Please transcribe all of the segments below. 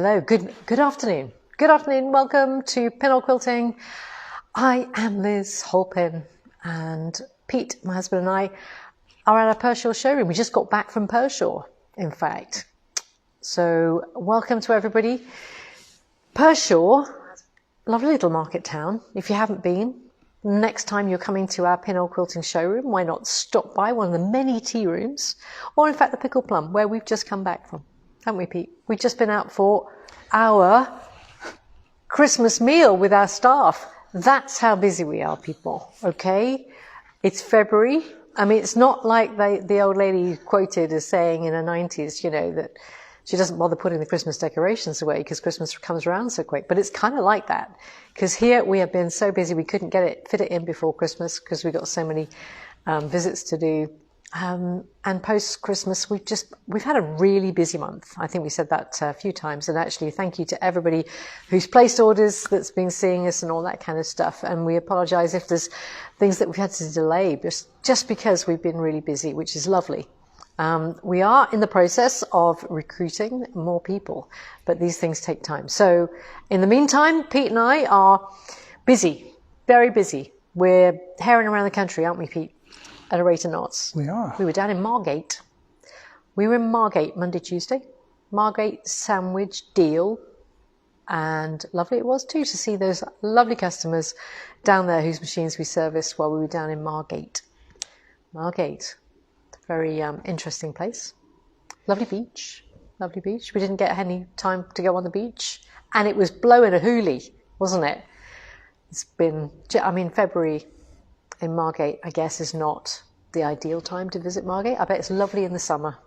Hello, good afternoon. Good afternoon, welcome to Pinhole Quilting. I am Liz Holpin, and Pete, my husband, and I are at our Pershore showroom. We just got back from Pershore, in fact. So welcome to everybody. Pershore, lovely little market town. If you haven't been, next time you're coming to our Pinhole Quilting showroom, why not stop by one of the many tea rooms, or in fact the Pickle Plum, where we've just come back from. Haven't we, Pete? We've just been out for our Christmas meal with our staff. That's how busy we are, people, okay? It's February. I mean, it's not like the old lady quoted as saying in the 90s, you know, that she doesn't bother putting the Christmas decorations away because Christmas comes around so quick. But it's kind of like that, because here we have been so busy we couldn't fit it in before Christmas because we got so many visits to do. And post-Christmas, we've had a really busy month. I think we said that a few times. And actually, thank you to everybody who's placed orders, that's been seeing us and all that kind of stuff. And we apologize if there's things that we've had to delay, just because we've been really busy, which is lovely. We are in the process of recruiting more people, but these things take time. So in the meantime, Pete and I are busy, very busy. We're herring around the country, aren't we, Pete? At a rate of knots. We are. We were down in Margate. We were in Margate Monday, Tuesday. Margate Sandwich Deal. And lovely it was too to see those lovely customers down there whose machines we serviced while we were down in Margate. Margate. Very interesting place. Lovely beach. Lovely beach. We didn't get any time to go on the beach. And it was blowing a hoolie, wasn't it? It's been, I mean, February in Margate, I guess, is not the ideal time to visit Margate. I bet it's lovely in the summer.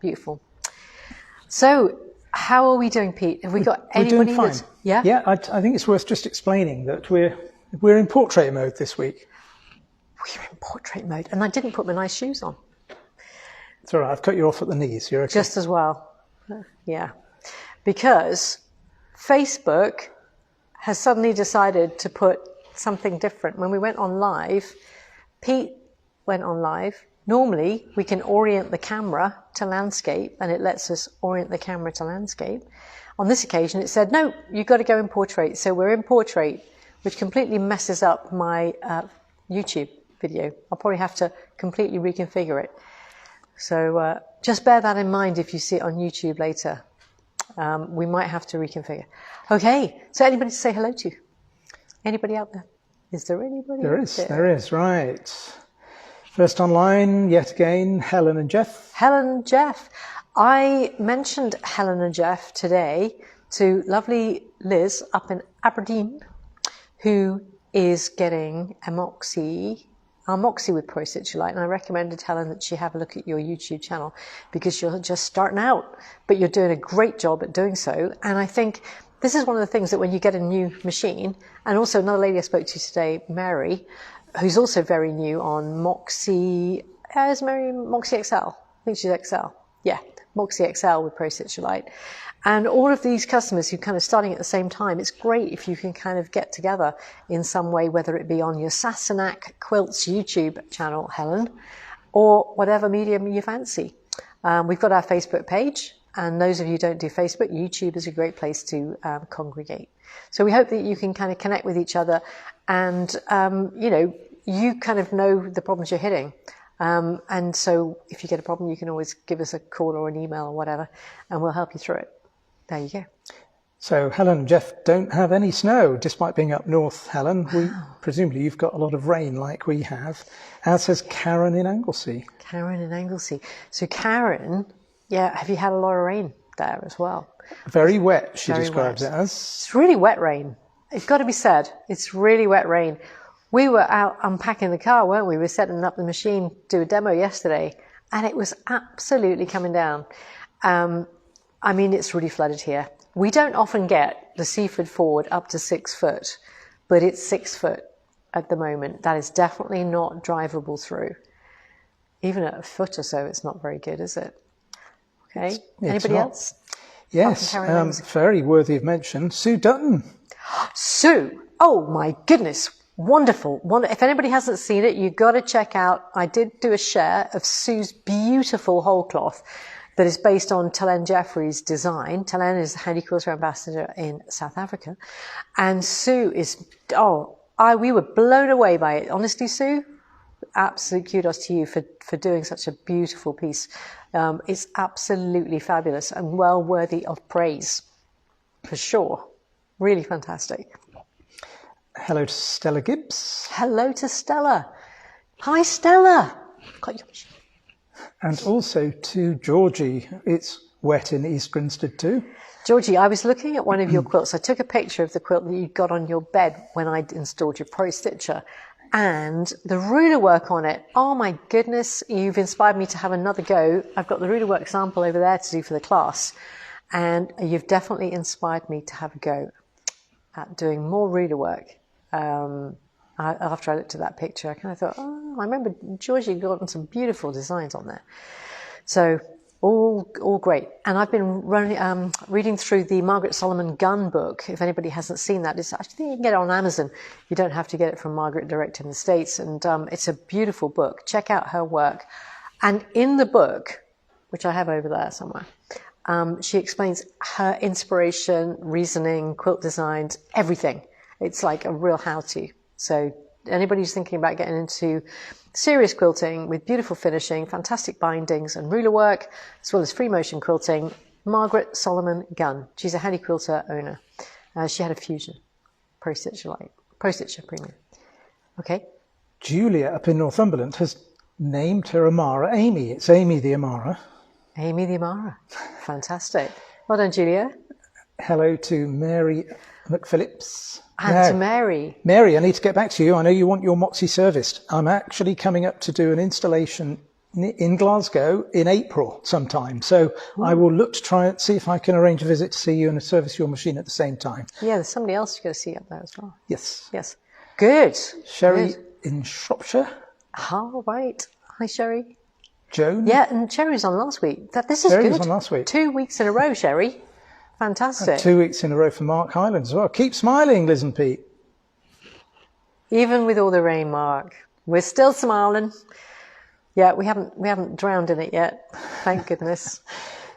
Beautiful. So, how are we doing, Pete? Have we got anybody? We're doing fine. That's, yeah? Yeah, I think it's worth just explaining that we're in portrait mode this week. We're in portrait mode, and I didn't put my nice shoes on. It's all right. I've cut you off at the knees. You're okay. Just as well. Yeah. Because Facebook has suddenly decided to put something different. When we went on live, Pete went on live. Normally, we can orient the camera to landscape, and it lets us orient the camera to landscape. On this occasion, it said, no, you've got to go in portrait. So we're in portrait, which completely messes up my YouTube video. I'll probably have to completely reconfigure it. So just bear that in mind if you see it on YouTube later. We might have to reconfigure. Okay, so anybody to say hello to? Anybody out there? Is there anybody? There is, right. First online, yet again, Helen and Jeff. Helen and Jeff. I mentioned Helen and Jeff today to lovely Liz up in Aberdeen, who is getting a Moxie with Pro Stitch Light, and I recommended Helen that she have a look at your YouTube channel because you're just starting out, but you're doing a great job at doing so. And I think this is one of the things that when you get a new machine, and also another lady I spoke to today, Mary, who's also very new on Moxie, is Mary Moxie XL? I think she's XL. Yeah, Moxie XL with Pro Stitch Light. And all of these customers who kind of starting at the same time, it's great if you can kind of get together in some way, whether it be on your Sassenach Quilts YouTube channel, Helen, or whatever medium you fancy. We've got our Facebook page. And those of you who don't do Facebook, YouTube is a great place to congregate. So we hope that you can kind of connect with each other and, you know, you kind of know the problems you're hitting. And so if you get a problem, you can always give us a call or an email or whatever, and we'll help you through it. There you go. So Helen and Jeff don't have any snow, despite being up north, Helen. Wow. Presumably you've got a lot of rain like we have, as has Karen in Anglesey. Karen in Anglesey. So Karen... Yeah, have you had a lot of rain there as well? Very wet, she Very describes wet. it as. It's really wet rain. It's got to be said. It's really wet rain. We were out unpacking the car, weren't we? We were setting up the machine, do a demo yesterday, and it was absolutely coming down. I mean, it's really flooded here. We don't often get the Seaford Ford up to 6 foot, but it's 6 foot at the moment. That is definitely not drivable through. Even at a foot or so, it's not very good, is it? Okay. Anybody else? Yes, very worthy of mention. Sue Dutton. Sue. Oh my goodness. Wonderful. If anybody hasn't seen it, you've got to check out. I did do a share of Sue's beautiful whole cloth. that is based on Telen Jeffrey's design. Telen is the Handy Quilter Ambassador in South Africa. And Sue is, we were blown away by it. Honestly, Sue, absolute kudos to you for doing such a beautiful piece. It's absolutely fabulous and well worthy of praise, for sure. Really fantastic. Hello to Stella Gibbs. Hello to Stella. Hi, Stella. Got your machine. And also to Georgie. It's wet in East Grinstead too. Georgie, I was looking at one of your quilts. I took a picture of the quilt that you got on your bed when I installed your Pro Stitcher. And the ruler work on it, oh my goodness, you've inspired me to have another go. I've got the ruler work sample over there to do for the class. And you've definitely inspired me to have a go at doing more ruler work. After I looked at that picture, I kind of thought, I remember Georgie had gotten some beautiful designs on there. So all great. And I've been reading through the Margaret Solomon Gun book. If anybody hasn't seen that, I think you can get it on Amazon. You don't have to get it from Margaret direct in the States. And it's a beautiful book. Check out her work. And in the book, which I have over there somewhere, she explains her inspiration, reasoning, quilt designs, everything. It's like a real how-to. So anybody who's thinking about getting into serious quilting with beautiful finishing, fantastic bindings and ruler work, as well as free motion quilting, Margaret Solomon Gunn. She's a Handy Quilter owner. She had a Fusion Pro Stitcher Premium. Okay. Julia up in Northumberland has named her Amara Amy. It's Amy the Amara. Amy the Amara. Fantastic. Well done, Julia. Hello to Mary McPhillips. And to Mary. Mary, I need to get back to you. I know you want your Moxie serviced. I'm actually coming up to do an installation in Glasgow in April sometime. So I will look to try and see if I can arrange a visit to see you and service your machine at the same time. Yeah, there's somebody else you're going to see up there as well. Yes. Yes. Good. Sherry in Shropshire. All right. Hi, Sherry. Joan. Yeah, and Sherry was on last week. This is Sherry good. was on last week. 2 weeks in a row, Sherry. Fantastic. 2 weeks in a row for Mark Highland as well. Keep smiling, Liz and Pete. Even with all the rain, Mark, we're still smiling. Yeah, we haven't drowned in it yet. Thank goodness.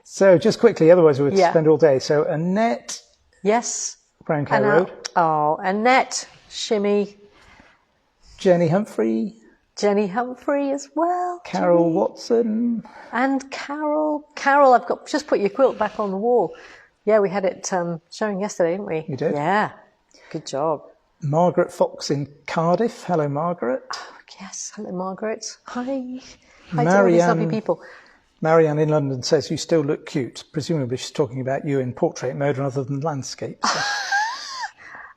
So just quickly, otherwise we would spend all day. So Annette. Yes. Browncow Road. Oh, Annette, Shimmy. Jenny Humphrey. Jenny Humphrey as well. Carol Jenny. Watson. And Carol. Carol, just put your quilt back on the wall. Yeah, we had it showing yesterday, didn't we? You did? Yeah. Good job. Margaret Fox in Cardiff. Hello, Margaret. Oh, yes. Hello, Margaret. Hi. Hi to all these lovely people. Marianne in London says you still look cute. Presumably she's talking about you in portrait mode rather than landscape. So.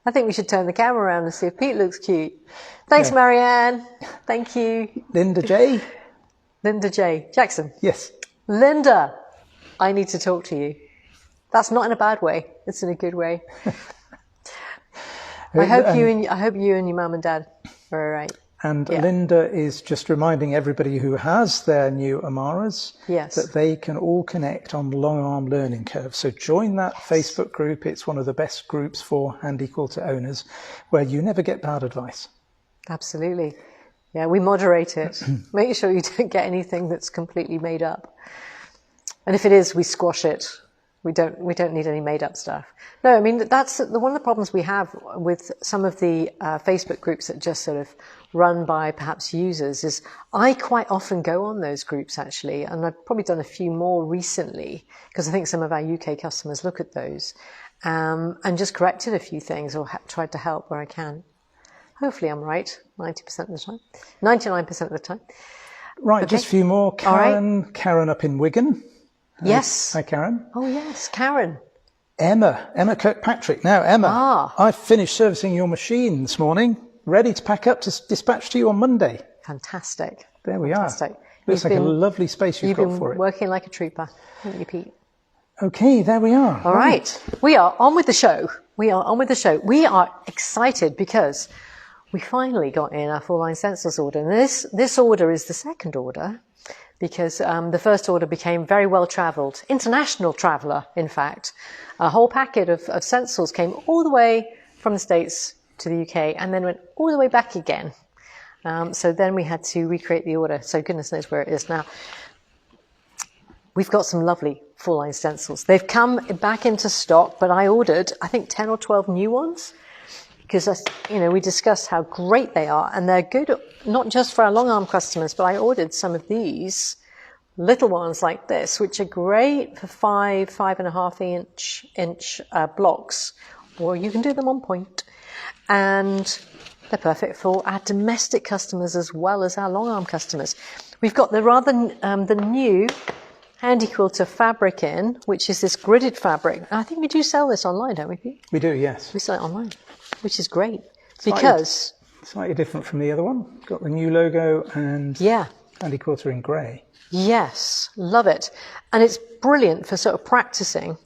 I think we should turn the camera around and see if Pete looks cute. Thanks, Marianne. Thank you. Linda J. Linda J. Jackson. Yes. Linda, I need to talk to you. That's not in a bad way. It's in a good way. I hope you and your mum and dad are all right. And Linda is just reminding everybody who has their new Amaras that they can all connect on the Long Arm Learning Curve. So join that Facebook group. It's one of the best groups for Handy Quilter owners where you never get bad advice. Absolutely. Yeah, we moderate it. Make sure you don't get anything that's completely made up. And if it is, we squash it. We don't need any made up stuff. No, I mean, that's one of the problems we have with some of the Facebook groups that just sort of run by perhaps users is I quite often go on those groups actually, and I've probably done a few more recently because I think some of our UK customers look at those and just corrected a few things or tried to help where I can. Hopefully I'm right 90% of the time, 99% of the time. Right, okay. Just a few more. Karen, right. Karen up in Wigan. Yes. Hi, Karen. Oh, yes, Karen. Emma Kirkpatrick. Now, Emma, I finished servicing your machine this morning, ready to pack up to dispatch to you on Monday. Fantastic. There we are. Looks like a lovely space you've got for it. You've been working like a trooper, haven't you, Pete? Okay, there we are. All right. We are on with the show. We are excited because we finally got in our full line stencils order. And this order is the second order, because the first order became very well travelled, international traveller, in fact. A whole packet of stencils came all the way from the States to the UK and then went all the way back again. So then we had to recreate the order. So goodness knows where it is now. we've got some lovely full line stencils. They've come back into stock, but I ordered, I think, 10 or 12 new ones because, you know, we discussed how great they are, and they're good not just for our long arm customers, but I ordered some of these little ones like this, which are great for 5.5 inch blocks, or you can do them on point, and they're perfect for our domestic customers as well as our long arm customers. We've got the new Handy Quilter fabric in, which is this gridded fabric. I think we do sell this online, don't we, Pete? We do, yes. We sell it online, which is great because slightly different from the other one. Got the new logo and Handy Quilter in grey. Yes, love it. And it's brilliant for sort of practicing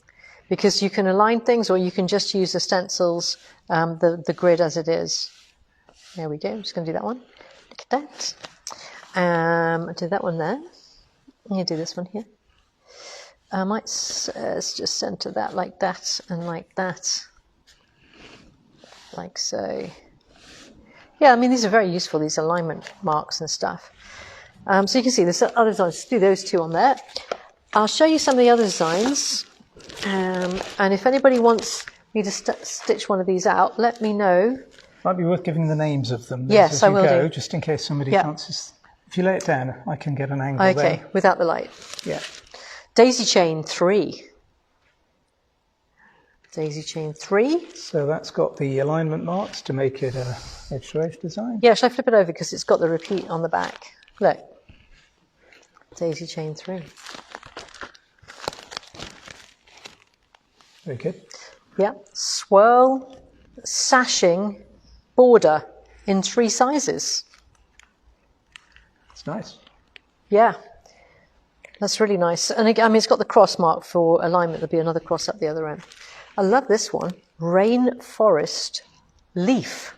because you can align things, or you can just use the stencils, the grid as it is. There we go. I'm just going to do that one. Look at that. I did that one there. You do this one here. I might just center that like that and like that. Like so. Yeah, I mean, these are very useful, these alignment marks and stuff. So you can see there's other designs. Just do those two on there. I'll show you some of the other designs. And if anybody wants me to stitch one of these out, let me know. Might be worth giving the names of them. Yes, I will do. Just in case somebody fancies. If you lay it down, I can get an angle there. Okay, without the light. Yeah. Daisy chain 3. Daisy chain 3. So that's got the alignment marks to make it a edge-to-edge design. Yeah, shall I flip it over because it's got the repeat on the back? Look. Daisy chain 3. Very good. Yeah. Swirl sashing border in 3 sizes. It's nice. Yeah. That's really nice. And again, I mean, it's got the cross mark for alignment. There'll be another cross up the other end. I love this one. Rainforest leaf.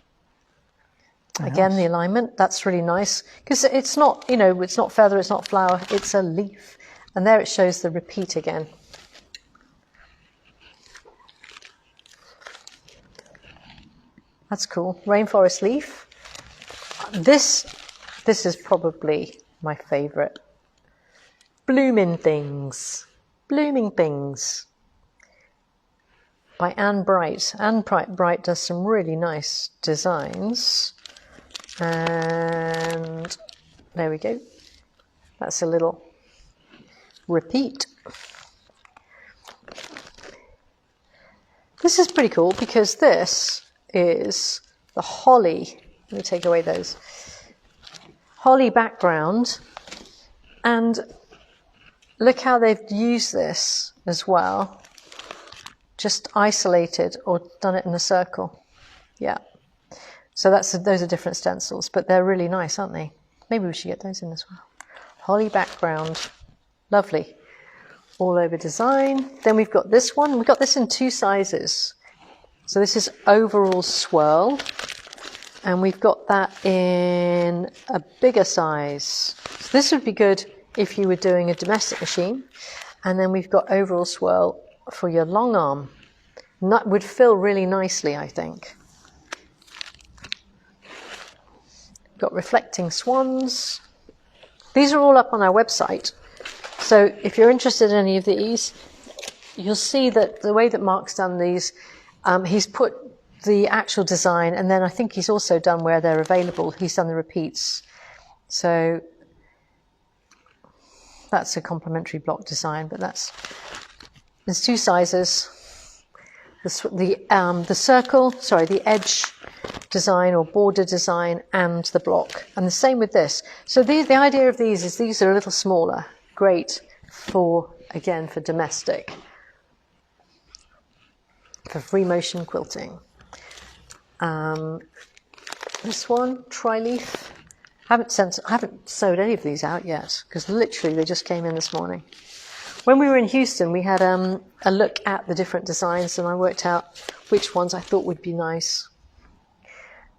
Again, the alignment, that's really nice. Because it's not, you know, it's not feather, it's not flower, it's a leaf. And there it shows the repeat again. That's cool. Rainforest leaf. This is probably my favourite. Blooming Things. Blooming Things. By Anne Bright. Anne Bright does some really nice designs. And there we go. That's a little repeat. This is pretty cool because this is the holly. Let me take away those. Holly background. And look how they've used this as well. Just isolated or done it in a circle. Yeah. So those are different stencils, but they're really nice, aren't they? Maybe we should get those in as well. Holly background. Lovely. All over design. Then we've got this one. We've got this in 2 sizes. So this is overall swirl. And we've got that in a bigger size. So this would be good if you were doing a domestic machine. And then we've got overall swirl for your long arm. And that would fill really nicely, I think. Got reflecting swans. These are all up on our website. So if you're interested in any of these, you'll see that the way that Mark's done these, he's put the actual design, and then I think he's also done where they're available. He's done the repeats. So that's a complementary block design, but there's 2 sizes. The circle, sorry, the edge design or border design and the block. And the same with this. So the idea of these is these are a little smaller. Great for, again, for domestic. For free motion quilting. This one, tri-leaf. I haven't sewed any of these out yet because literally they just came in this morning. When we were in Houston, we had a look at the different designs and I worked out which ones I thought would be nice.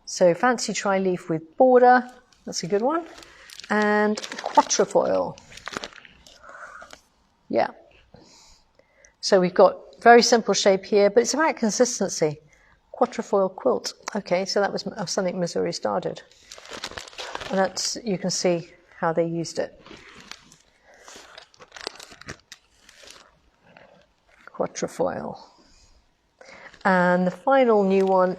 So fancy tri-leaf with border, that's a good one. And quatrefoil. Yeah. So we've got very simple shape here, but it's about consistency. Quatrefoil quilt. Okay, so that was something Missouri started. And that's, you can see how they used it. quatrefoil. And the final new one,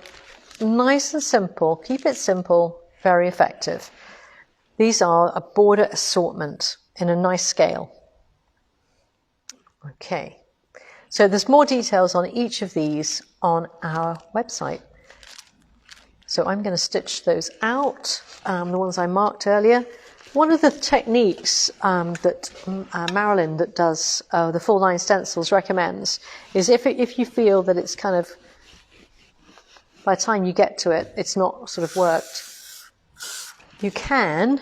nice and simple, keep it simple, very effective. These are a border assortment in a nice scale. Okay, so there's more details on each of these on our website. So I'm going to stitch those out, the ones I marked earlier. One of the techniques that Marilyn, that does the full line stencils, recommends is if you feel that it's kind of, by the time you get to it, it's not sort of worked, you can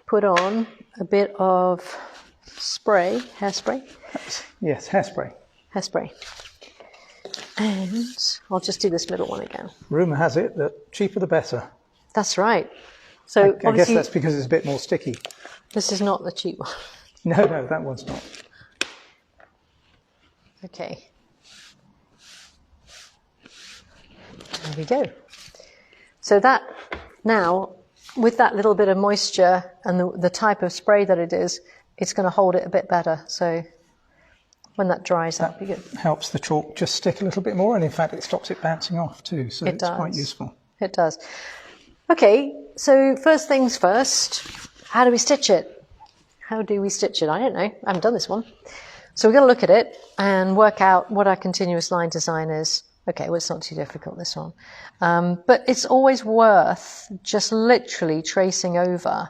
put on a bit of spray, hairspray. Yes, hairspray. Hairspray. And I'll just do this middle one again. Rumour has it that cheaper the better. That's right. So I guess that's because it's a bit more sticky. This is not the cheap one. No, that one's not. Okay. There we go. So that now, with that little bit of moisture and the type of spray that it is, it's going to hold it a bit better. So when that dries, that'll be good. Helps the chalk just stick a little bit more, and in fact it stops it bouncing off too, so it's quite useful. It does. Okay, so first things first, how do we stitch it? How do we stitch it? I don't know. I haven't done this one. So we're going to look at it and work out what our continuous line design is. Okay, well, it's not too difficult, this one. But it's always worth just literally tracing over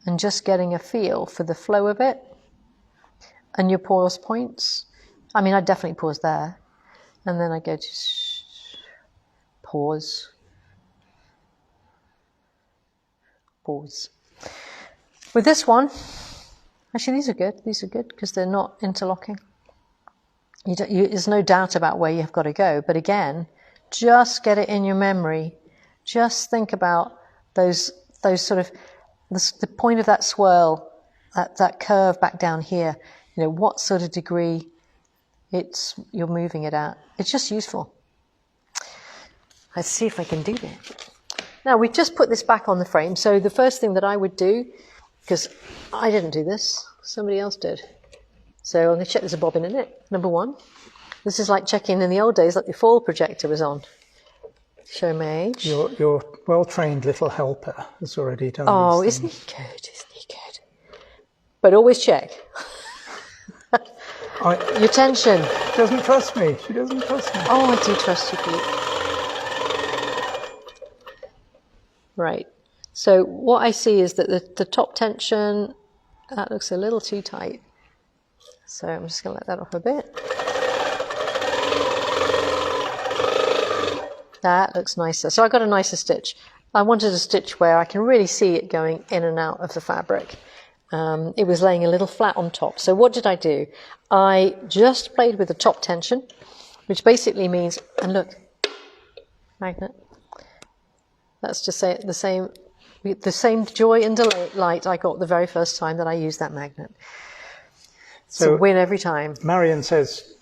and just getting a feel for the flow of it and your pause points. I mean, I definitely pause there. And then I go to pause. Pause. With this one, actually these are good because they're not interlocking. There's no doubt about where you've got to go, but again, just get it in your memory. Just think about those sort of the point of that swirl, that curve back down here. You know, what sort of degree you're moving it at. It's just useful. Let's see if I can do that. Now, we've just put this back on the frame, so the first thing that I would do, because I didn't do this, somebody else did. So I'm going to check there's a bobbin in it, number one. This is like checking in the old days, like the foil projector was on. Show my age. Your well-trained little helper has already done these things. Isn't he good? Isn't he good? But always check. Your tension. She doesn't trust me. She doesn't trust me. Oh, I do trust you, Pete. Right. So what I see is that the top tension, that looks a little too tight. So I'm just going to let that off a bit. That looks nicer. So I got a nicer stitch. I wanted a stitch where I can really see it going in and out of the fabric. It was laying a little flat on top. So what did I do? I just played with the top tension, which basically means, and look, magnet. That's just the same joy and delight I got the very first time that I used that magnet. So win every time. Marion says,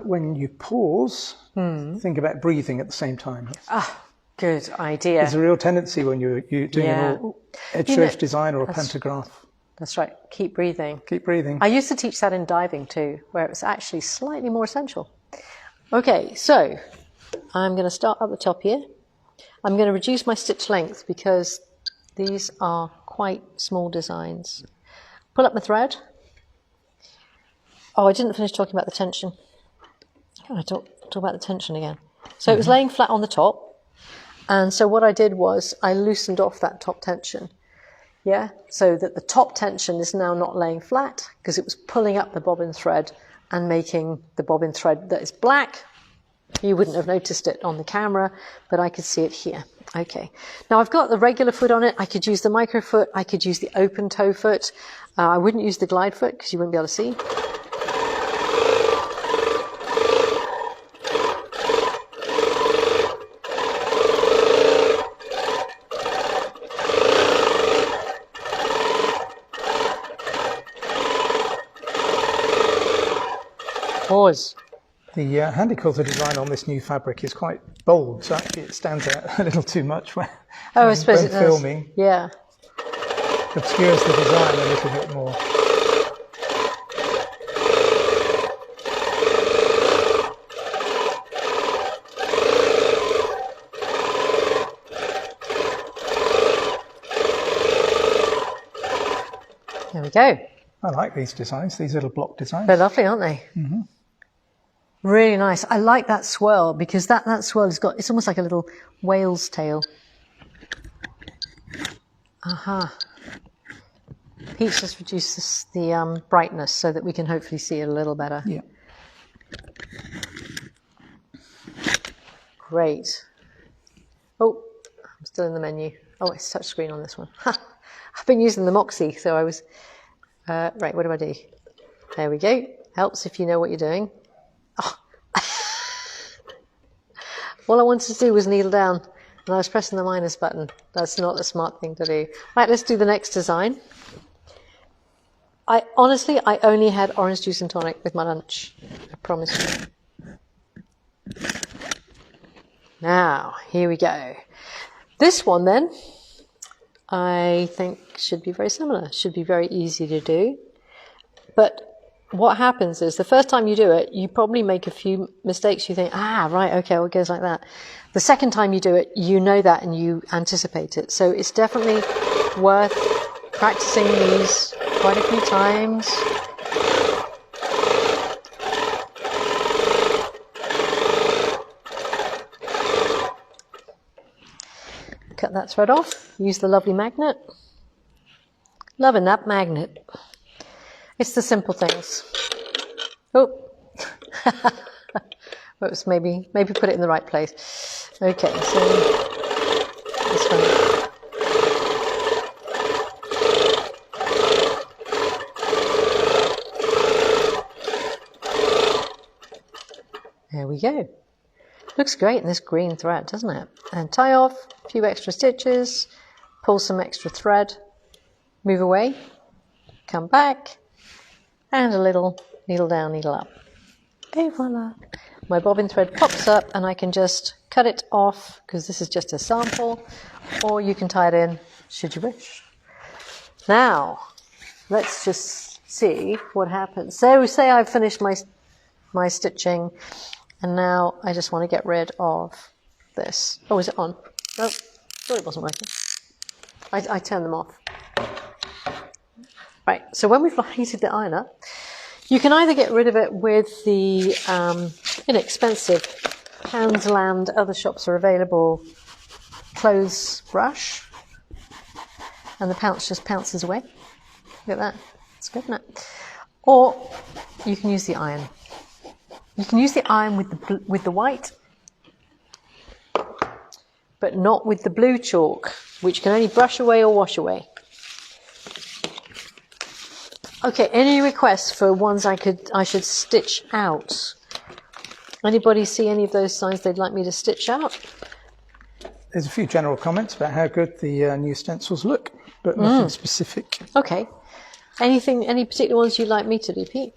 when you pause, think about breathing at the same time. Ah, good idea. There's a real tendency when you're doing an edge-to-edge design or a pantograph. That's right. Keep breathing. Keep breathing. I used to teach that in diving too, where it was actually slightly more essential. Okay, so I'm going to start at the top here. I'm going to reduce my stitch length because these are quite small designs. Pull up my thread. Oh, I didn't finish talking about the tension. I talk about the tension again. So it was laying flat on the top. And so what I did was I loosened off that top tension. Yeah, so that the top tension is now not laying flat because it was pulling up the bobbin thread and making the bobbin thread that is black. You wouldn't have noticed it on the camera, but I could see it here. Okay, now I've got the regular foot on it. I could use the micro foot. I could use the open toe foot. I wouldn't use the glide foot because you wouldn't be able to see. Pause. The handy quilter design on this new fabric is quite bold, so actually it stands out a little too much when I suppose it does. Filming. Yeah. Obscures the design a little bit more. we go. I like these designs, these little block designs. They're lovely, aren't they? Mm-hmm. Really nice. I like that swirl because that swirl has got, it's almost like a little whale's tail. Aha. Pete's just reduced the brightness so that we can hopefully see it a little better. Yeah. Great. Oh, I'm still in the menu. Oh, it's touch screen on this one. I've been using the Moxie, so I was... right, what do I do? There we go. Helps if you know what you're doing. Oh. All I wanted to do was needle down, and I was pressing the minus button. That's not the smart thing to do. Right, let's do the next design. I only had orange juice and tonic with my lunch. I promise you. Now, here we go. This one then, I think should be very similar. Should be very easy to do. But what happens is the first time you do it, you probably make a few mistakes. You think, right, okay, well, it goes like that. The second time you do it, you know that and you anticipate it. So it's definitely worth practicing these quite a few times. Cut that thread off, use the lovely magnet. Loving that magnet. It's the simple things. Oh, oops, maybe put it in the right place. Okay, so this one. There we go. Looks great in this green thread, doesn't it? And tie off, a few extra stitches, pull some extra thread, move away, come back, and a little needle down, needle up. Et voila. My bobbin thread pops up and I can just cut it off because this is just a sample, or you can tie it in should you wish. Now, let's just see what happens. So say I've finished my stitching and now I just want to get rid of this. Oh, is it on? No, thought it wasn't working. I turned them off. Right, so when we've heated the iron up, you can either get rid of it with the inexpensive Poundsland, other shops are available, clothes brush, and the pounce just pounces away. Look at that, it's good, isn't it? Or you can use the iron. You can use the iron with the white, but not with the blue chalk, which can only brush away or wash away. Okay, any requests for ones I should stitch out? Anybody see any of those signs they'd like me to stitch out? There's a few general comments about how good the new stencils look, but nothing specific. Okay. Any particular ones you'd like me to do, Pete?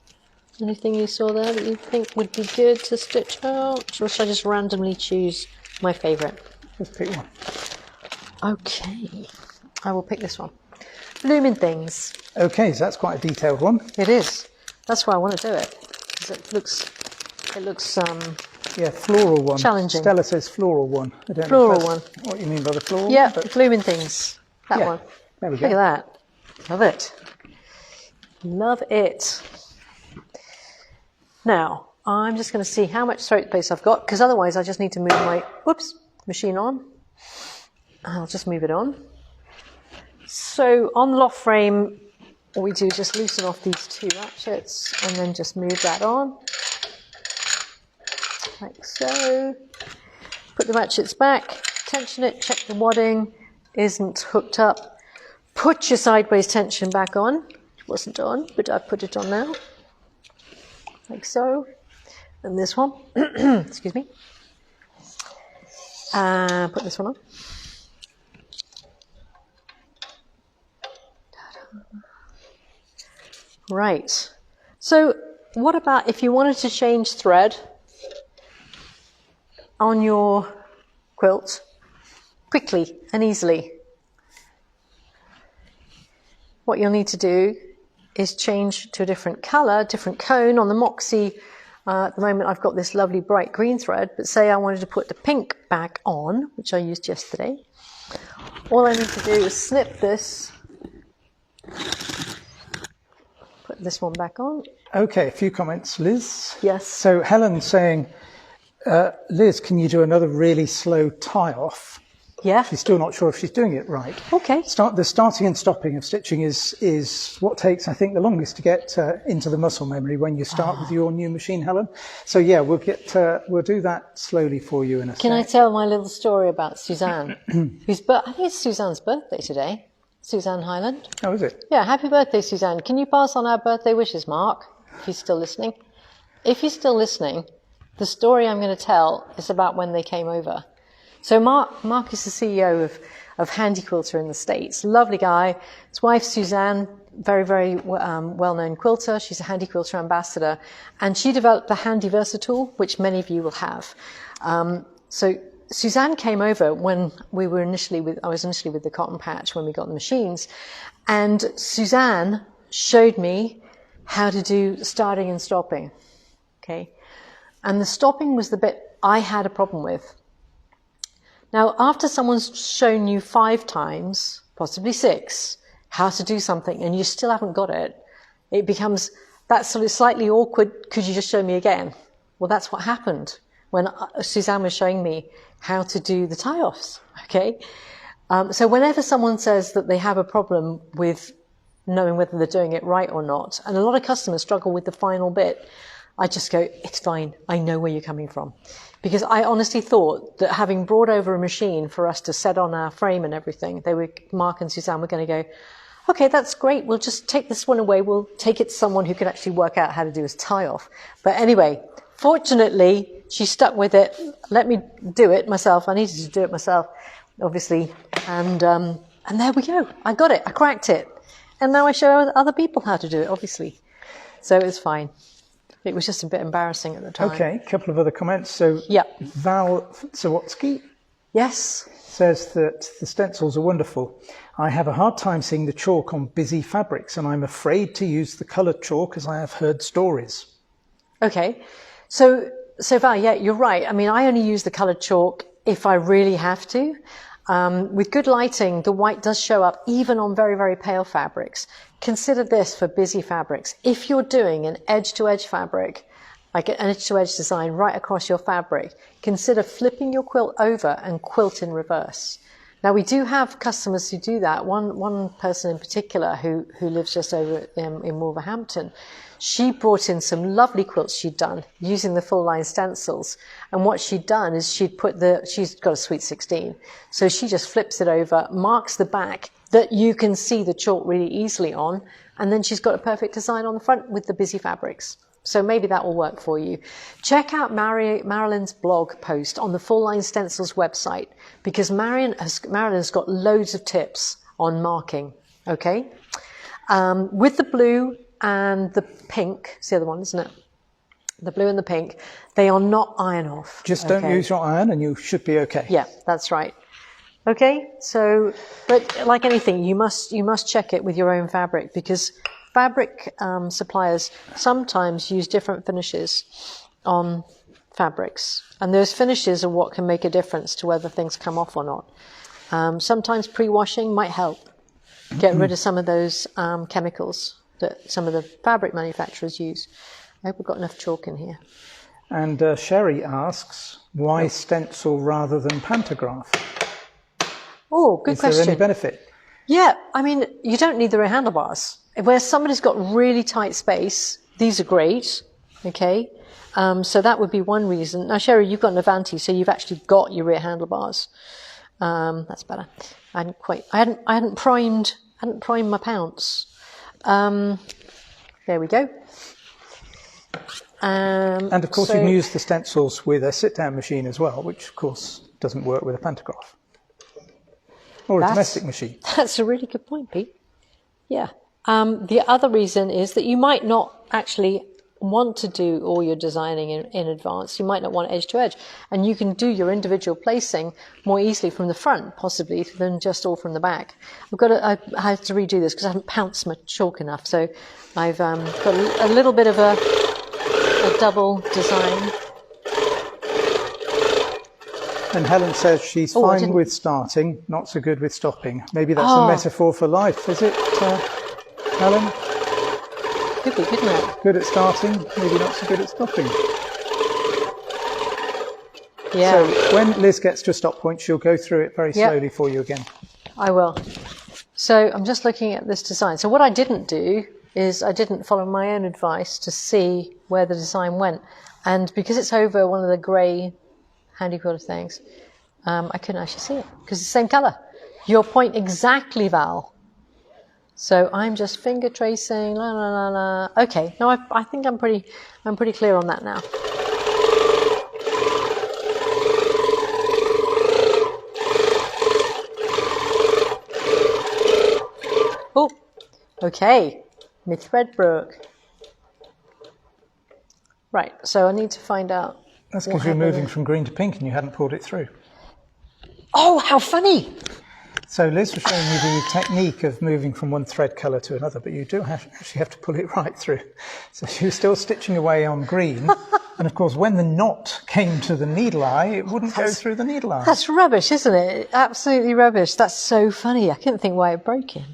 Anything you saw there that you think would be good to stitch out? Or should I just randomly choose my favourite? Just pick one. Okay. I will pick this one. Blooming Things. Okay, so that's quite a detailed one. It is. That's why I want to do it. Because it looks yeah, floral one. Challenging. Stella says floral one. I don't floral know if one. What you mean by the floral yeah, one? But Blooming Things. That one. There we go. Look at that. Love it. Love it. Now, I'm just going to see how much throat space I've got, because otherwise I just need to move my machine on. I'll just move it on. So on the loft frame, what we do is just loosen off these two ratchets and then just move that on. Like so. Put the ratchets back, tension it, check the wadding isn't hooked up. Put your sideways tension back on. It wasn't on, but I've put it on now. Like so. And this one, excuse me. Put this one on. Right. So what about if you wanted to change thread on your quilt quickly and easily? What you'll need to do is change to a different colour, different cone. On the Moxie, at the moment I've got this lovely bright green thread, but say I wanted to put the pink back on, which I used yesterday. All I need to do is snip this this one back on. Okay, a few comments, Liz. Yes. So Helen's saying, Liz, can you do another really slow tie-off? Yeah. She's still not sure if she's doing it right. Okay. The starting and stopping of stitching is what takes, I think, the longest to get into the muscle memory when you start with your new machine, Helen. So yeah, we'll do that slowly for you in a second. Can I tell my little story about Suzanne? I think it's Suzanne's birthday today. Suzanne Highland. Oh, is it? Yeah, happy birthday, Suzanne. Can you pass on our birthday wishes, Mark, if he's still listening? If he's still listening, the story I'm going to tell is about when they came over. So Mark is the CEO of Handy Quilter in the States. Lovely guy. His wife, Suzanne, very, very well-known quilter. She's a Handy Quilter ambassador. And she developed the Handy Versatool, which many of you will have. So Suzanne came over when I was initially with the cotton patch when we got the machines. And Suzanne showed me how to do starting and stopping. Okay. And the stopping was the bit I had a problem with. Now, after someone's shown you 5 times, possibly 6, how to do something, and you still haven't got it, it becomes that sort of slightly awkward, could you just show me again? Well, that's what happened when Suzanne was showing me how to do the tie-offs, okay? So whenever someone says that they have a problem with knowing whether they're doing it right or not, and a lot of customers struggle with the final bit, I just go, it's fine, I know where you're coming from. Because I honestly thought that having brought over a machine for us to set on our frame and everything, Mark and Suzanne were going to go, okay, that's great, we'll just take this one away, we'll take it to someone who can actually work out how to do his tie-off. But anyway, fortunately, she stuck with it, let me do it myself, I needed to do it myself, obviously, and there we go, I got it, I cracked it. And now I show other people how to do it, obviously. So it's fine. It was just a bit embarrassing at the time. Okay, a couple of other comments. So Val Sawatsky says that the stencils are wonderful. I have a hard time seeing the chalk on busy fabrics, and I'm afraid to use the coloured chalk as I have heard stories. Okay, so Val, yeah, you're right. I mean, I only use the coloured chalk if I really have to. With good lighting, the white does show up even on very, very pale fabrics. Consider this for busy fabrics. If you're doing an edge-to-edge fabric, like an edge-to-edge design right across your fabric, consider flipping your quilt over and quilt in reverse. Now, we do have customers who do that. One person in particular who lives just over in Wolverhampton, she brought in some lovely quilts she'd done using the full line stencils. And what she'd done is she's got a Sweet 16. So she just flips it over, marks the back that you can see the chalk really easily on. And then she's got a perfect design on the front with the busy fabrics. So maybe that will work for you. Check out Marilyn's blog post on the Full Line Stencils website, because Marilyn's got loads of tips on marking, okay? With the blue and the pink, it's the other one, isn't it? The blue and the pink, they are not iron off. Just don't use your iron and you should be okay. Yeah, that's right. Okay, so, but like anything, you must check it with your own fabric, because fabric suppliers sometimes use different finishes on fabrics, and those finishes are what can make a difference to whether things come off or not. Sometimes pre-washing might help get rid of some of those chemicals that some of the fabric manufacturers use. I hope we've got enough chalk in here. And Sherry asks, why stencil rather than pantograph? Oh, good question. Is there any benefit? Yeah, I mean, you don't need the rear handlebars. Where somebody's got really tight space, these are great, okay? So that would be one reason. Now, Sherry, you've got an Avanti, so you've actually got your rear handlebars. That's better. I hadn't primed my Pounce. There we go. And of course, you can use the stencils with a sit-down machine as well, which of course doesn't work with a pantograph. Or a domestic machine. That's a really good point, Pete. Yeah. The other reason is that you might not actually want to do all your designing in advance. You might not want edge to edge. And you can do your individual placing more easily from the front, possibly, than just all from the back. I had to redo this because I haven't pounced my chalk enough. So I've got a little bit of a double design. And Helen says she's fine with starting, not so good with stopping. Maybe that's a metaphor for life, is it, Helen? Could be, couldn't it? Good at starting, maybe not so good at stopping. Yeah. So when Liz gets to a stop point, she'll go through it very slowly for you again. I will. So I'm just looking at this design. So what I didn't do is I didn't follow my own advice to see where the design went. And because it's over one of the grey handy quilter things, I couldn't actually see it because it's the same colour. Your point exactly, Val. So I'm just finger tracing, la la la la. Okay, no, I think I'm pretty clear on that now. Oh, okay, my thread broke. Right, so I need to find out. That's because you're moving from green to pink and you hadn't pulled it through. Oh, how funny! So Liz was showing you the technique of moving from one thread colour to another, but you do actually have to pull it right through. So she was still stitching away on green. And of course, when the knot came to the needle eye, it wouldn't go through the needle eye. That's rubbish, isn't it? Absolutely rubbish. That's so funny. I couldn't think why it broke in.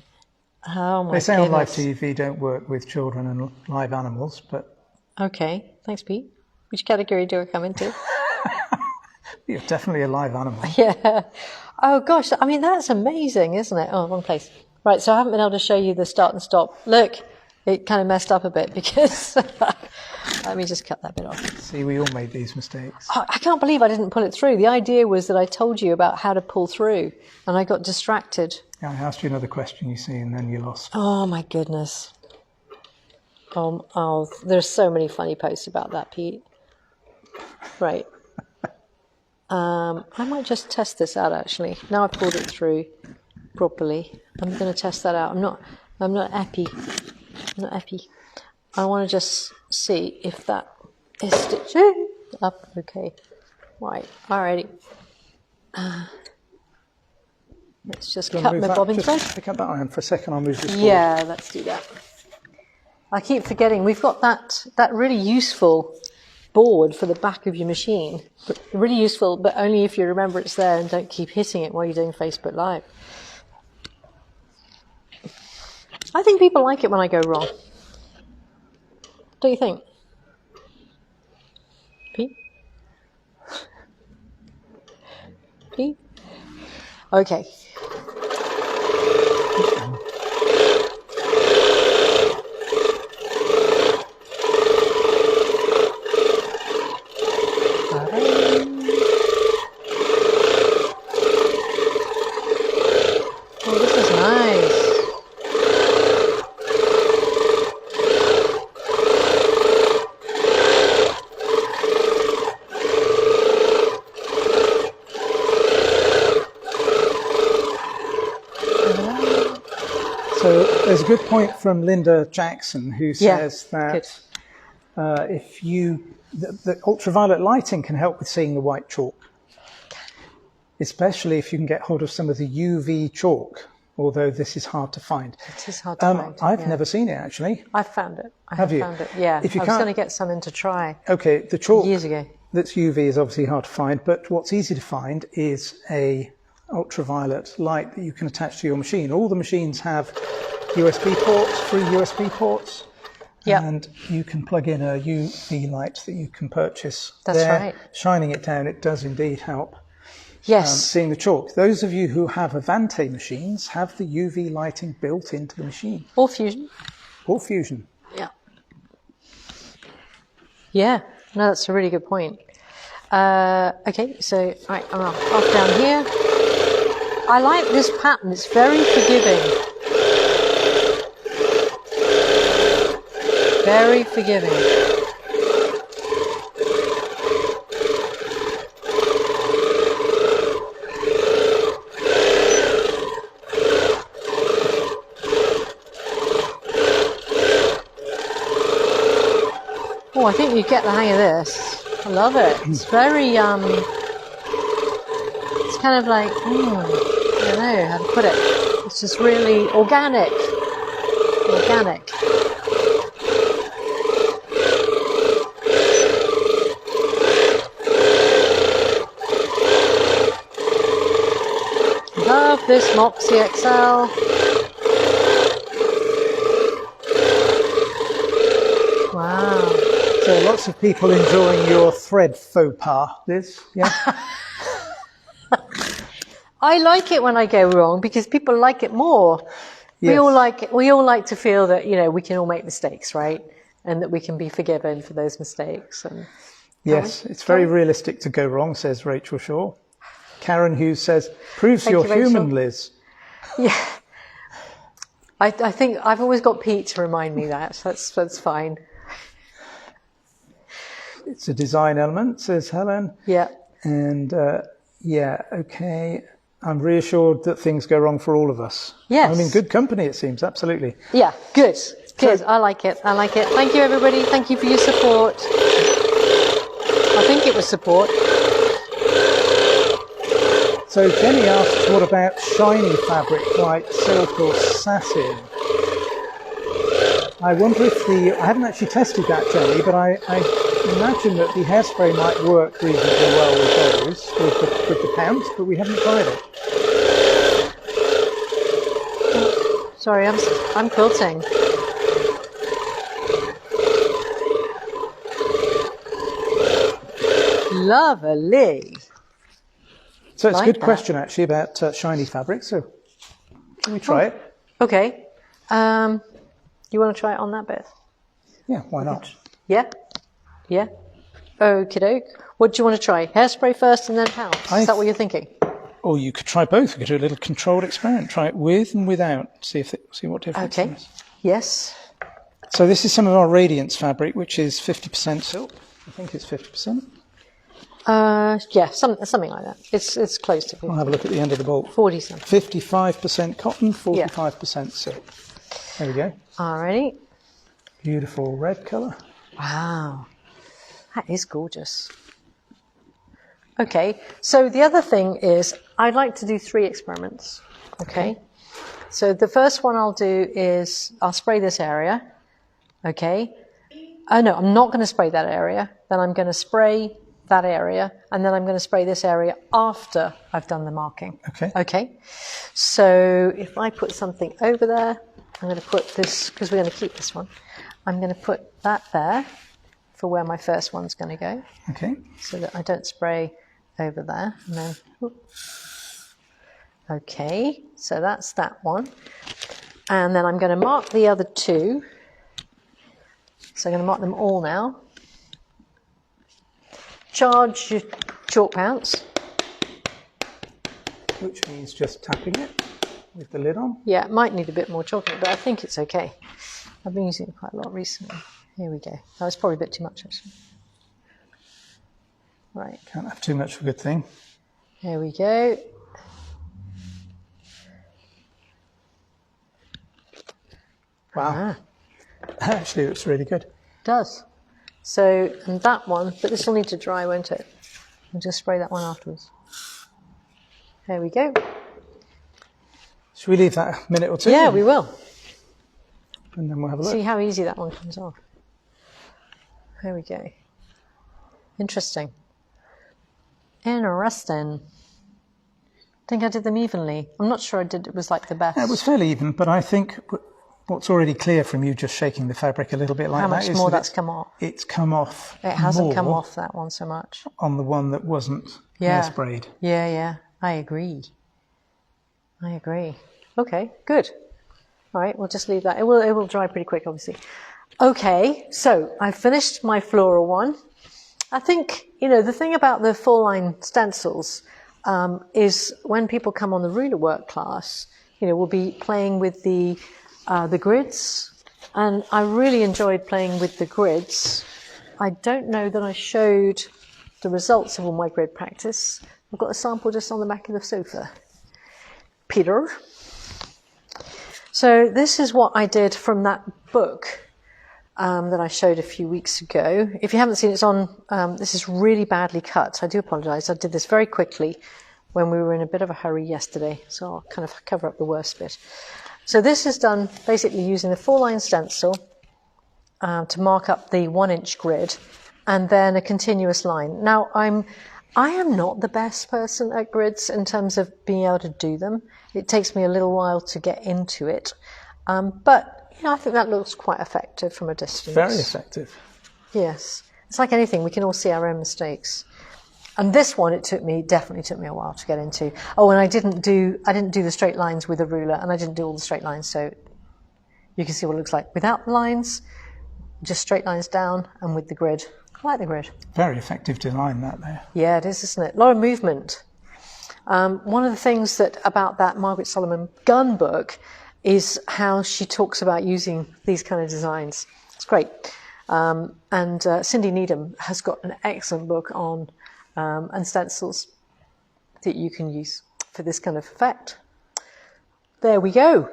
Oh my They say goodness. on live TV don't work with children and live animals, but... Okay, thanks, Pete. Which category do I come into? You're definitely a live animal. Yeah. Oh gosh, I mean, that's amazing, isn't it? Oh, wrong place. Right, so I haven't been able to show you the start and stop. Look, it kind of messed up a bit because... Let me just cut that bit off. See, we all made these mistakes. Oh, I can't believe I didn't pull it through. The idea was that I told you about how to pull through, and I got distracted. Yeah, I asked you another question, you see, and then you lost. Oh, my goodness. Oh, there's so many funny posts about that, Pete. Right. I might just test this out, actually. Now I've pulled it through properly. I'm going to test that out. I'm not epi. I'm not epi. I want to just see if that is stitching up. Okay. Right. Alrighty. Let's just cut my bobbin thread. Pick up that iron for a second. I'll move this forward. Yeah, let's do that. I keep forgetting we've got that really useful board for the back of your machine. Really useful, but only if you remember it's there and don't keep hitting it while you're doing Facebook Live. I think people like it when I go wrong. Don't you think? Pete? Pete? Okay. Oh, this is nice. So there's a good point from Linda Jackson who says that if the ultraviolet lighting can help with seeing the white chalk, especially if you can get hold of some of the UV chalk, although this is hard to find. It is hard to find. I've never seen it, actually. I've found it. Have you? Found it, yeah. If you I was going to get some in to try. Okay, the chalk years ago. That's UV is obviously hard to find, but what's easy to find is a ultraviolet light that you can attach to your machine. All the machines have USB ports, free USB ports. Yep. And you can plug in a UV light that you can purchase. That's right. Shining it down, it does indeed help. Yes. Seeing the chalk. Those of you who have Avante machines have the UV lighting built into the machine. Or Fusion. Or Fusion. Yeah. Yeah. No, that's a really good point. Okay, so right, I'm off down here. I like this pattern. It's very forgiving. Very forgiving. Oh, I think you get the hang of this. I love it. It's very, it's kind of like, I don't know how to put it. It's just really organic. Organic. Love this Moxie XL. Wow. So lots of people enjoying your thread faux pas, Liz. Yeah. I like it when I go wrong because people like it more. Yes. We all like to feel that, you know, we can all make mistakes, right? And that we can be forgiven for those mistakes. And yes, it's very realistic to go wrong, says Rachel Shaw. Karen Hughes says, proves you're human, Liz. Yeah. I think I've always got Pete to remind me that. So that's fine. It's a design element, says Helen. Yeah. And yeah, okay. I'm reassured that things go wrong for all of us. Yes. I'm in good company, it seems, absolutely. Yeah, good. Good. I like it. I like it. Thank you, everybody. Thank you for your support. I think it was support. So Jenny asks, what about shiny fabric like silk or satin? I wonder if I haven't actually tested that, Jenny, but I imagine that the hairspray might work reasonably well with those, with the Pounce, but we haven't tried it. Sorry, I'm quilting. Lovely. So it's a good question, actually, about shiny fabric. So can we try it? Okay. You want to try it on that bit? Yeah, why not? Yeah? Yeah? Okie doke. What do you want to try? Hairspray first and then Pounce? Is that what you're thinking? Or you could try both. We could do a little controlled experiment. Try it with and without. See what difference there is. Yes. So this is some of our Radiance fabric, which is 50% silk. I think it's 50%. Yeah, something like that. It's close to 50. I'll have a look at the end of the bolt. 40 something. 55% cotton, 45% silk. There we go. Alrighty. Beautiful red colour. Wow. That is gorgeous. Okay, so the other thing is I'd like to do 3 experiments. Okay. So the first one I'll do is I'll spray this area. Okay. Oh no, I'm not going to spray that area. Then I'm going to spray that area, and then I'm going to spray this area after I've done the marking. Okay. Okay. So if I put something over there, I'm going to put this, because we're going to keep this one, I'm going to put that there for where my first one's going to go. Okay. So that I don't spray over there. And then, okay, so that's that one. And then I'm going to mark the other 2. So I'm going to mark them all now. Charge your chalk pounce. Which means just tapping it with the lid on. Yeah, it might need a bit more chalk in it, but I think it's okay. I've been using it quite a lot recently. Here we go. That was probably a bit too much, actually. Right. Can't have too much of a good thing. There we go. Wow. That actually looks really good. It does. So, and that one, but this will need to dry, won't it? I'll just spray that one afterwards. There we go. Should we leave that a minute or two? Yeah, we will. And then we'll have a look. See how easy that one comes off. There we go. Interesting. Interesting. I think I did them evenly. I'm not sure it was like the best. Yeah, it was fairly even, but I think what's already clear from you just shaking the fabric a little bit like that is how much more that's come off. It's come off. It hasn't come off that one so much. On the one that wasn't hairsprayed. Yeah, yeah. I agree. Okay, good. All right, we'll just leave that. It will dry pretty quick, obviously. Okay, so I've finished my floral one. I think, the thing about the full line stencils is when people come on the ruler work class, we'll be playing with the grids, and I really enjoyed playing with the grids. I don't know that I showed the results of all my grid practice. I've got a sample just on the back of the sofa. Peter. So this is what I did from that book that I showed a few weeks ago. If you haven't seen it, it's on, this is really badly cut. I do apologise. I did this very quickly when we were in a bit of a hurry yesterday, so I'll kind of cover up the worst bit. So this is done basically using the 4-line stencil to mark up the 1-inch grid, and then a continuous line. Now, I am not the best person at grids in terms of being able to do them. It takes me a little while to get into it. But, Yeah, I think that looks quite effective from a distance. Very effective. Yes. It's like anything, we can all see our own mistakes. And this one, definitely took me a while to get into. Oh, and I didn't do the straight lines with a ruler, and I didn't do all the straight lines, so you can see what it looks like without the lines, just straight lines down, and with the grid. I like the grid. Very effective design, that there. Yeah, it is, isn't it? A lot of movement. One of the things about that Margaret Solomon gun book is how she talks about using these kind of designs. It's great. And Cindy Needham has got an excellent book on and stencils that you can use for this kind of effect. There we go.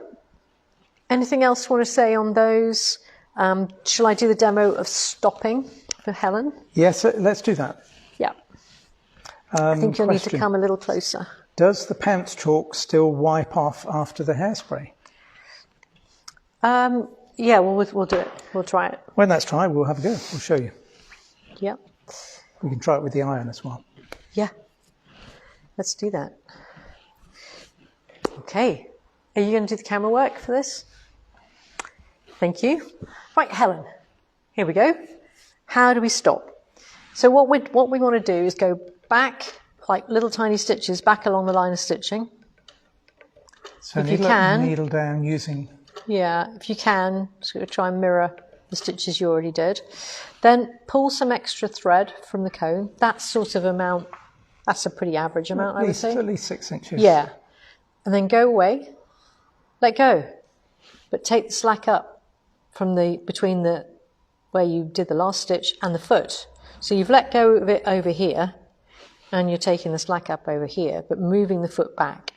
Anything else you want to say on those? Shall I do the demo of stopping for Helen? Yes, let's do that. Yeah. I think you'll need to come a little closer. Does the Pounce chalk still wipe off after the hairspray? Yeah, we'll do it. We'll try it. When that's tried, we'll have a go. We'll show you. Yep. We can try it with the iron as well. Yeah. Let's do that. Okay. Are you going to do the camera work for this? Thank you. Right, Helen. Here we go. How do we stop? So what we want to do is go back, like little tiny stitches, back along the line of stitching. So if you can, needle down using... Yeah, if you can, sort of try and mirror the stitches you already did. Then pull some extra thread from the cone. That sort of amount, that's a pretty average amount, I would say. At least 6 inches. Yeah. And then go away. Let go. But take the slack up from between where you did the last stitch and the foot. So you've let go of it over here, and you're taking the slack up over here, but moving the foot back.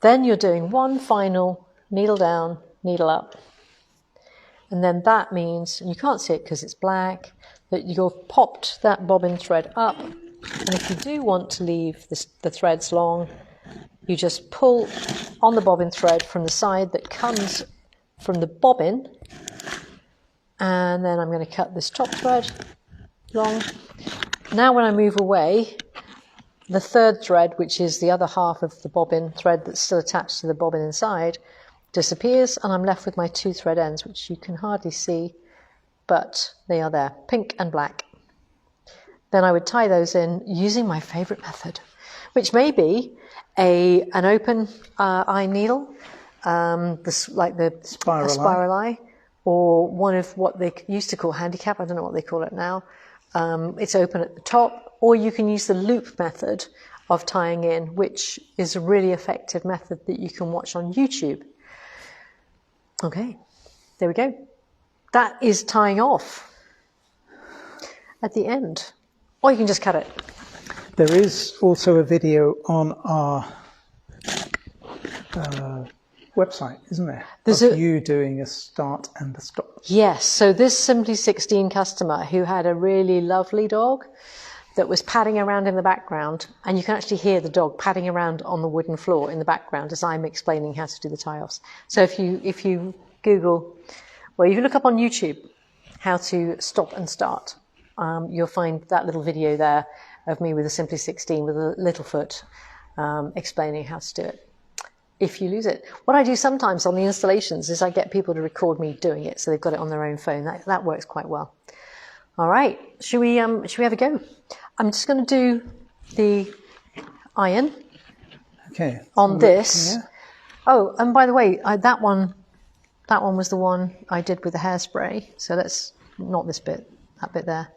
Then you're doing one final needle down, needle up. And then that means, and you can't see it because it's black, that you've popped that bobbin thread up. And if you do want to leave the threads long, you just pull on the bobbin thread from the side that comes from the bobbin. And then I'm going to cut this top thread long. Now when I move away, the third thread, which is the other half of the bobbin thread that's still attached to the bobbin inside, disappears, and I'm left with my 2 thread ends, which you can hardly see, but they are there, pink and black. Then I would tie those in using my favourite method, which may be an open eye needle, like the spiral eye, or one of what they used to call handicap. I don't know what they call it now. It's open at the top, or you can use the loop method of tying in, which is a really effective method that you can watch on YouTube. Okay, there we go. That is tying off at the end, or you can just cut it. There is also a video on our website, isn't there? There's you doing a start and a stop. Yes, so this Simply 16 customer who had a really lovely dog that was padding around in the background, and you can actually hear the dog padding around on the wooden floor in the background as I'm explaining how to do the tie-offs. So if you Google, well, if you look up on YouTube how to stop and start, you'll find that little video there of me with a Simply 16 with a little foot explaining how to do it. If you lose it. What I do sometimes on the installations is I get people to record me doing it, so they've got it on their own phone. That works quite well. All right, should we have a go? I'm just going to do the iron on this. Yeah. Oh, and by the way, that one was the one I did with the hairspray. So let's not this bit, that bit there.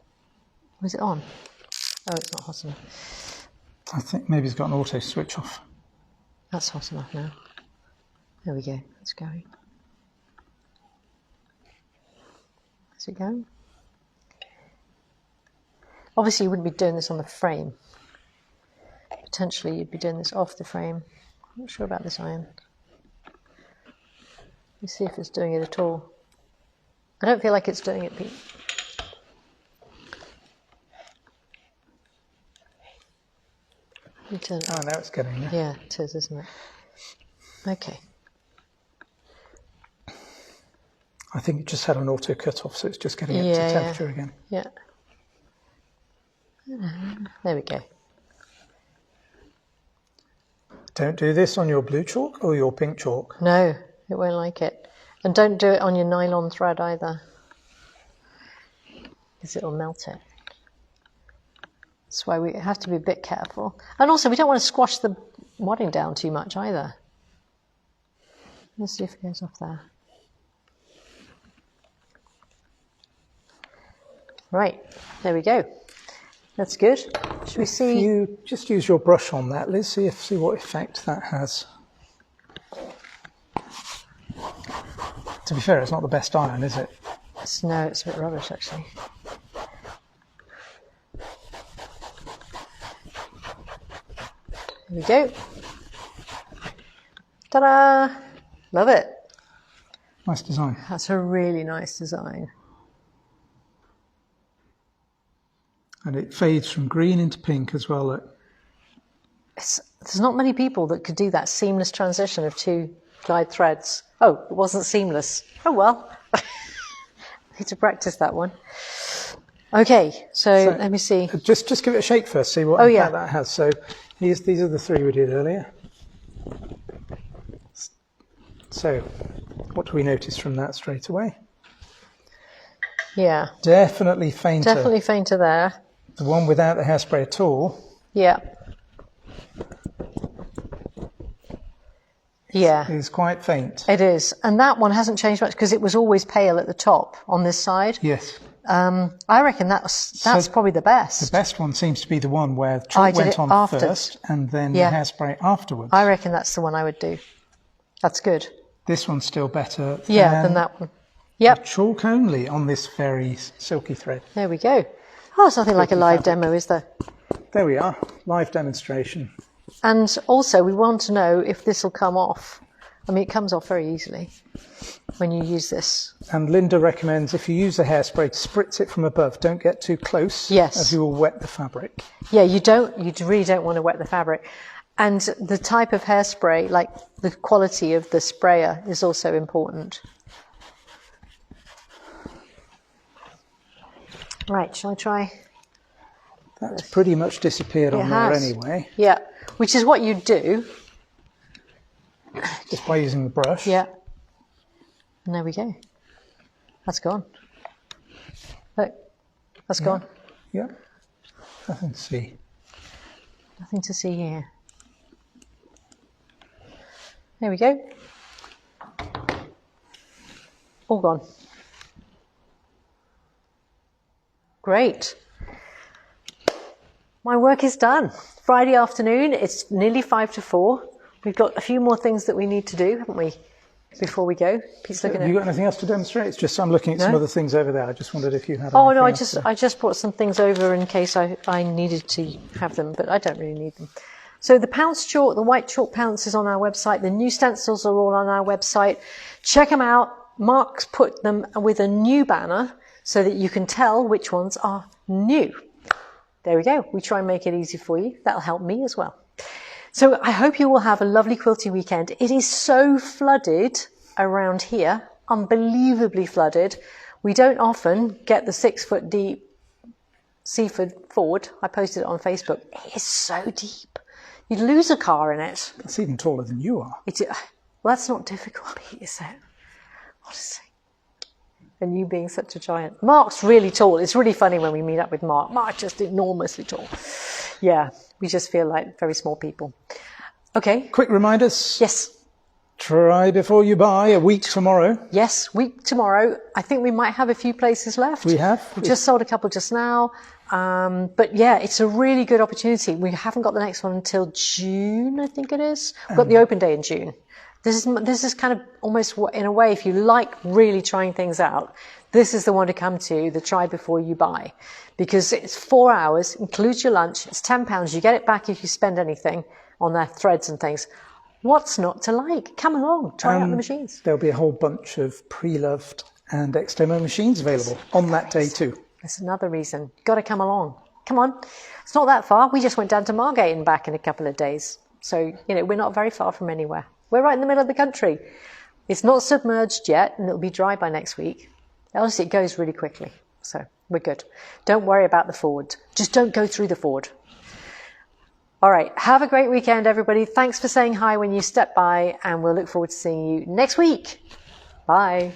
Was it on? Oh, it's not hot enough. I think maybe it's got an auto switch off. That's hot enough now. There we go. It's going. Is it going? Obviously, you wouldn't be doing this on the frame. Potentially, you'd be doing this off the frame. I'm not sure about this iron. Let's see if it's doing it at all. I don't feel like it's doing it, Pete. Oh, now it's getting there. Yeah, it is, isn't it? Okay. I think it just had an auto cut off, so it's just getting up to temperature again. Yeah. There we go. Don't do this on your blue chalk or your pink chalk. No, it won't like it. And don't do it on your nylon thread either, because it'll melt it. That's why we have to be a bit careful. And also, we don't want to squash the wadding down too much either. Let's see if it goes off there. Right, there we go. That's good. Should we see? You just use your brush on that, Liz. See what effect that has. To be fair, it's not the best iron, is it? No, it's a bit rubbish actually. There we go. Ta-da! Love it. Nice design. That's a really nice design. And it fades from green into pink as well. Look. There's not many people that could do that seamless transition of two dyed threads. Oh, it wasn't seamless. Oh well. I need to practice that one. Okay, so let me see. Just give it a shake first, see what impact that has. So these are the three we did earlier. So what do we notice from that straight away? Yeah. Definitely fainter. Definitely fainter there. The one without the hairspray at all. Yeah. Yeah. It's quite faint. It is. And that one hasn't changed much because it was always pale at the top on this side. Yes. I reckon that's probably the best. The best one seems to be the one where the chalk went on first and then the hairspray afterwards. I reckon that's the one I would do. That's good. This one's still better than that one. Yep. Chalk only on this very silky thread. There we go. Oh, it's nothing like a live demo, is there? There we are. Live demonstration. And also, we want to know if this will come off. I mean, it comes off very easily when you use this. And Linda recommends if you use a hairspray, spritz it from above. Don't get too close. Yes. As you will wet the fabric. Yeah, you really don't want to wet the fabric. And the type of hairspray, like the quality of the sprayer, is also important. Right, shall I try? That's pretty much disappeared on there anyway. Yeah, which is what you do. Just by using the brush. Yeah. And there we go. That's gone. Look, that's gone. Yeah. Nothing to see. Nothing to see here. There we go. All gone. Great. My work is done. Friday afternoon, it's nearly 5 to 4. We've got a few more things that we need to do, haven't we, before we go? Pete's looking at. Have you got anything else to demonstrate? It's just I'm looking at some other things over there. I just wondered if you had. Oh no, I just brought some things over in case I needed to have them, but I don't really need them. So the Pounce chalk, the white chalk Pounce is on our website. The new stencils are all on our website. Check them out. Mark's put them with a new banner so that you can tell which ones are new. There we go. We try and make it easy for you. That'll help me as well. So I hope you will have a lovely quilting weekend. It is so flooded around here, unbelievably flooded. We don't often get the 6 foot deep Seaford Ford. I posted it on Facebook. It is so deep. You'd lose a car in it. It's even taller than you are. Well, that's not difficult, is it? Honestly. And you being such a giant. Mark's really tall. It's really funny when we meet up with Mark. Mark's just enormously tall. Yeah, we just feel like very small people. Okay. Quick reminders. Yes. Try before you buy, a week tomorrow. Yes, week tomorrow. I think we might have a few places left. We have. We just sold a couple just now. But yeah, it's a really good opportunity. We haven't got the next one until June, I think it is. We've got the open day in June. This is kind of almost, in a way, if you like really trying things out, this is the one to come to, the try before you buy. Because it's 4 hours, includes your lunch, it's £10, you get it back if you spend anything on their threads and things. What's not to like? Come along, try out the machines. There'll be a whole bunch of pre-loved and ex-demo machines available on that day too. That's another reason. Got to come along. Come on. It's not that far. We just went down to Margate and back in a couple of days. So, we're not very far from anywhere. We're right in the middle of the country. It's not submerged yet, and it'll be dry by next week. Honestly, it goes really quickly. So we're good. Don't worry about the ford. Just don't go through the ford. All right. Have a great weekend, everybody. Thanks for saying hi when you step by, and we'll look forward to seeing you next week. Bye.